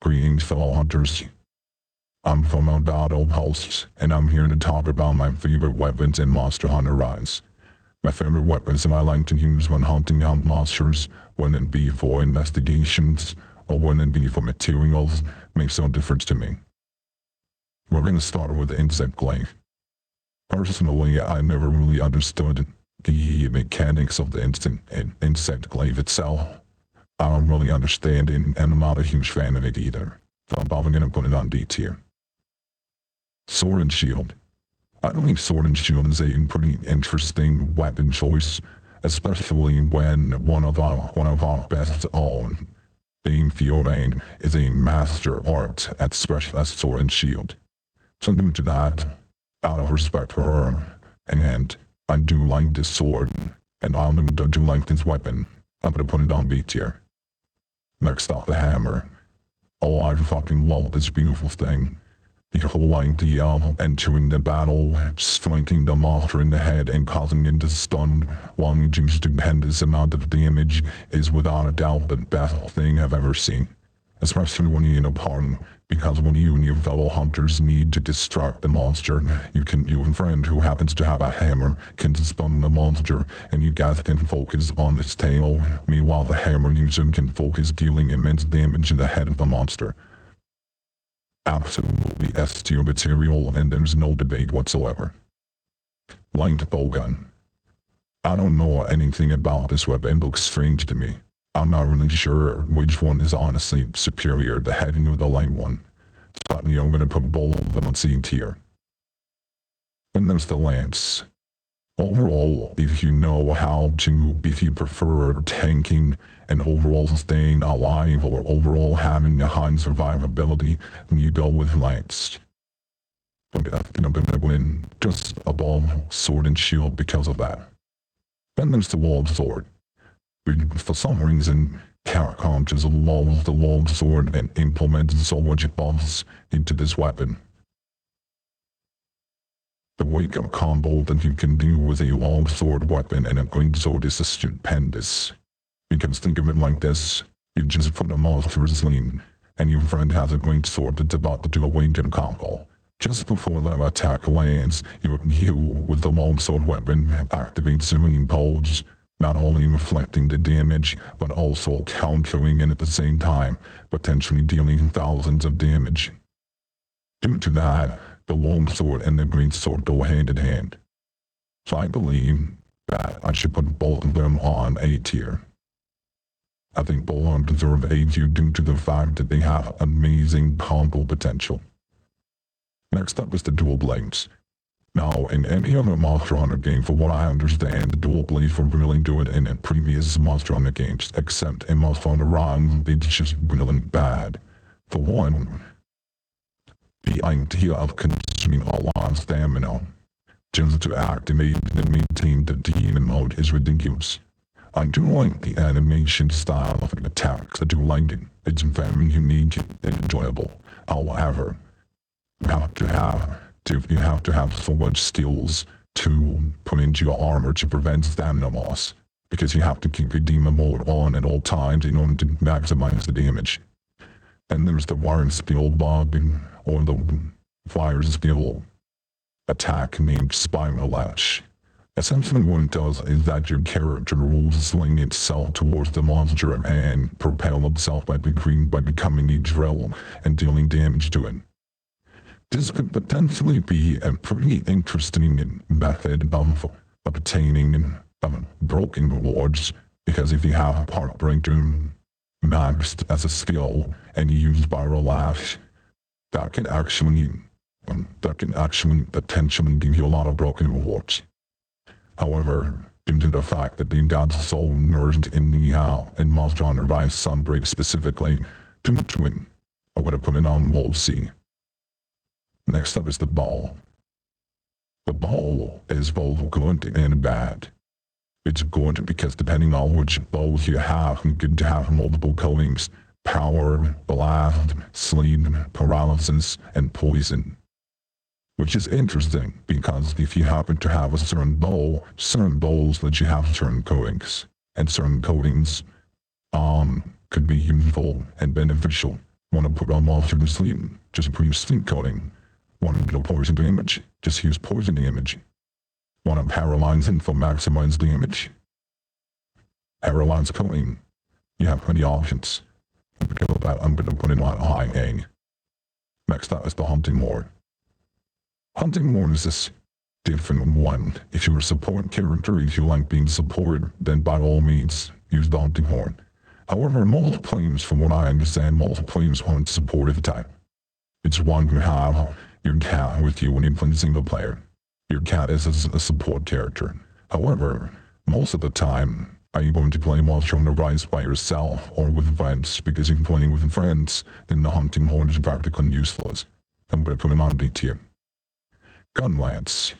Greetings, fellow hunters. I'm from Battle Pulse, and I'm here to talk about my favorite weapons in Monster Hunter Rise. My favorite weapons that I like to use when hunting out monsters, when it be for investigations, or when it be for materials, makes no difference to me. We're gonna start with the insect glaive. Personally, I never really understood the mechanics of the insect glaive itself. I don't really understand it, and I'm not a huge fan of it either. So I'm probably gonna put it on D tier. Sword and shield. I believe sword and shield is a pretty interesting weapon choice, especially when one of our best own, being Fiorane, is a master art at specialized sword and shield. So due to that, out of respect for her, and I do like this sword, and I do like this weapon, I'm gonna put it on B tier. Next up, the hammer. Oh, I fucking love this beautiful thing. The whole idea of entering the battle, striking the monster in the head and causing him to stun while you do stupendous amount of damage is without a doubt the best thing I've ever seen. Especially when you're in a party, because when you and your fellow hunters need to distract the monster, your friend who happens to have a hammer can stun the monster, and you guys can focus on its tail. Meanwhile, the hammer user can focus dealing immense damage in the head of the monster. Absolutely S tier material, and there's no debate whatsoever. Light bowgun. I don't know anything about this weapon, looks strange to me. I'm not really sure which one is honestly superior, the heavy or the light one. But I'm gonna put both of them on C tier. And there's the lance. Overall, if you prefer tanking and overall staying alive or overall having a high survivability, then you go with lance. But I'm gonna win just above sword and shield because of that. Then there's the walled sword. For some reason, Capcom just loves the walled sword and implements so much buffs into this weapon. The wake-up combo that you can do with a long sword weapon and a green sword is stupendous. Because think of it like this, you just put a monster asleep, and your friend has a green sword that's about to do a wake-up combo. Just before the attack lands, you with the long sword weapon activate Serene Pulse, not only reflecting the damage, but also countering it at the same time, potentially dealing thousands of damage. Due to that, the long sword and the green sword go hand in hand. So I believe that I should put both of them on A tier. I think both deserve A tier due to the fact that they have amazing combo potential. Next up is the dual blades. Now, in any other Monster Hunter game, for what I understand, the dual blades were really good in previous Monster Hunter games, except in Monster Hunter Rise, they just really bad. For one, the idea of consuming a lot of stamina just to activate and maintain the demon mode is ridiculous. I do like the animation style of the attacks, I do like it. It's very unique and enjoyable. However, you have to have so much skills to put into your armor to prevent stamina loss, because you have to keep your demon mode on at all times in order to maximize the damage. And there's the wire skill bug, or the fire skill attack named Spiral Lash. Essentially what it does is that your character will sling itself towards the monster and propel itself by becoming a drill and dealing damage to it. This could potentially be a pretty interesting method of obtaining broken rewards, because if you have Part Breaker maxed as a skill and you use Spiral Lash, that can actually potentially give you a lot of broken rewards. However, due to the fact that they got so nerfed in Monster Hunter Rise Sunbreak specifically, due to it, I would have put it on World C. Next up is the ball. The ball is both good and bad. It's good because depending on which bows you have, you could have multiple coatings: power, blast, sleep, paralysis, and poison. Which is interesting, because if you happen to have a certain bows let you have certain coatings, and certain coatings could be useful and beneficial Want to put on monster to sleep? Just use sleep coating. Want to poison the image? Just use poison the image. Want to paralyze info maximize the image? Paralyze coating. You have many options. Because of that, I'm going to put in on high A. Next up is the hunting mode. Hunting mode is this different one. If you're a support character, if you like being supported, then by all means, use the hunting mode. However, multiple players, from what I understand, multiple players want supportive type. It's one you have your cat with you when you play single player. Your cat is a support character. However, most of the time, are you going to play Monster on the Rise by yourself or with friends? Because if you're playing with friends, then the hunting mode is practically useless. I'm going to put it on D tier. Gun lance.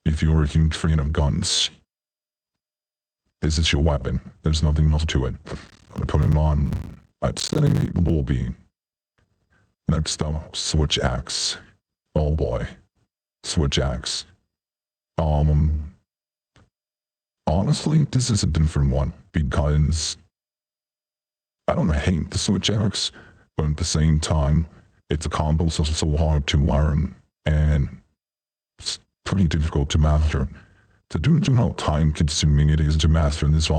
If you're a huge fan of guns, this is your weapon. There's nothing else to it. I'm going to put it on. I'd say will be. Next up, switch axe. Oh boy. Switch axe. Honestly, this is a different one because I don't hate the switch axe, but at the same time, it's a combo so hard to learn and it's pretty difficult to master. To do how time consuming it is to master this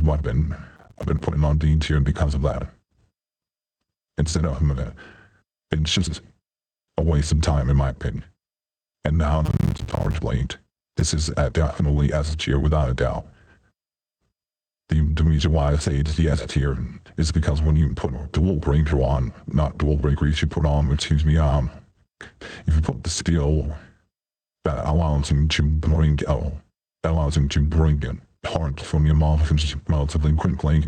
weapon, I've been putting on D tier because of that. Instead of it's just a waste of time in my opinion. And now it's hard to late. This is definitely S tier without a doubt. The reason why I say it's the S tier is because when you put dual breaker on, not dual breaker, you should put on, excuse me, if you put the skill that allows him to bring in part from your monsters relatively quickly,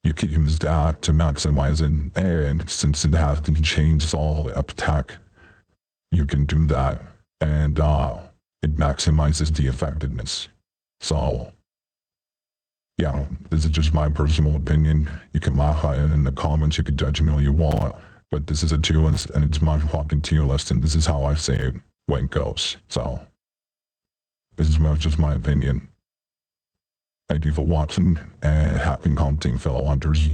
you can use that to maximize it, and since it has to change all attack, you can do that, and it maximizes the effectiveness. So, yeah, this is just my personal opinion. You can laugh at it in the comments, you can judge me all you want, but this is a tier list, and it's my fucking tier list, and this is how I say it when it goes. So, this is just my opinion. Thank you for watching, and happy hunting, fellow hunters.